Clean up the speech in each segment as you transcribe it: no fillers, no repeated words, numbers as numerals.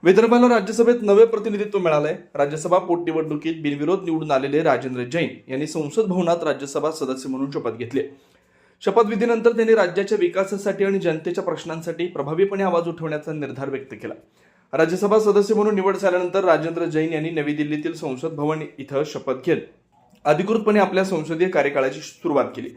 विदर्भाला राज्यसभेत नवे प्रतिनिधित्व मिळालंय। राज्यसभा पोटनिवडणुकीत बिनविरोध निवडून आलेले राजेंद्र जैन यांनी संसद भवनात राज्यसभा सदस्य म्हणून शपथ घेतली। शपथविधीनंतर त्यांनी राज्याच्या विकासासाठी आणि जनतेच्या प्रश्नांसाठी प्रभावीपणे आवाज उठवण्याचा निर्धार व्यक्त केला। राज्यसभा सदस्य म्हणून निवड झाल्यानंतर राजेंद्र जैन यांनी नवी दिल्लीतील संसद भवन इथं शपथ घेत अधिकृतपणे आपल्या संसदीय कार्यकाळाची सुरुवात केली।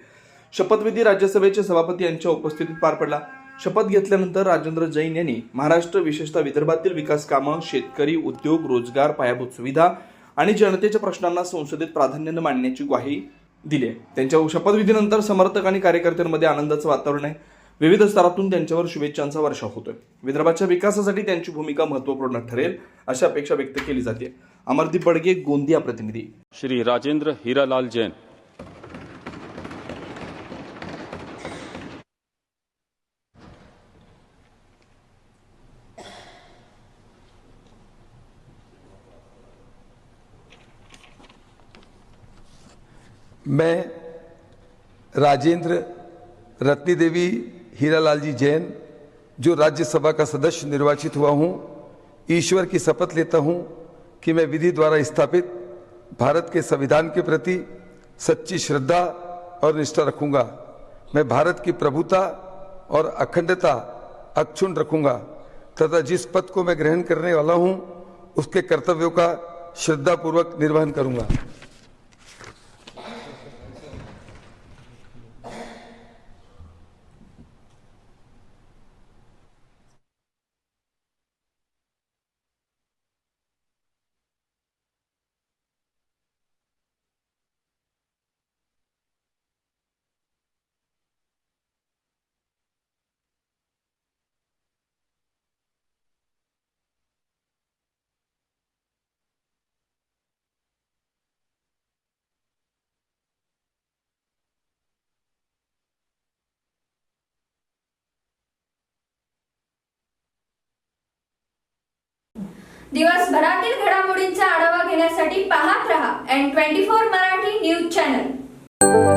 शपथविधी राज्यसभेचे सभापती यांच्या उपस्थितीत पार पडला। शपथ घेतल्यानंतर राजेंद्र जैन यांनी महाराष्ट्र, विशेषतः विदर्भातील विकास कामं, शेतकरी, उद्योग, रोजगार, पायाभूत सुविधा आणि जनतेच्या प्रश्नांना संसदेत प्राधान्याने मांडण्याची ग्वाही दिली। त्यांच्या शपथविधीनंतर समर्थक आणि कार्यकर्त्यांमध्ये आनंदाचं वातावरण आहे। विविध स्तरातून त्यांच्यावर शुभेच्छांचा वर्षाव होतोय। विदर्भाच्या विकासासाठी त्यांची भूमिका महत्त्वपूर्ण ठरेल अशी अपेक्षा व्यक्त केली जाते। अमरदीप बडगे, गोंदिया प्रतिनिधी। श्री राजेंद्र हीरालाल जैन। मैं राजेंद्र रत्नी देवी हीरालाल जी जैन, जो राज्यसभा का सदस्य निर्वाचित हुआ हूँ, ईश्वर की शपथ लेता हूँ कि मैं विधि द्वारा स्थापित भारत के संविधान के प्रति सच्ची श्रद्धा और निष्ठा रखूँगा। मैं भारत की प्रभुता और अखंडता अक्षुण्ण रखूँगा तथा जिस पद को मैं ग्रहण करने वाला हूँ उसके कर्तव्यों का श्रद्धापूर्वक निर्वहन करूँगा। दिवसभरातील घडामोडींचा आढावा घेण्यासाठी पाहत रहा N24 मराठी न्यूज चॅनल।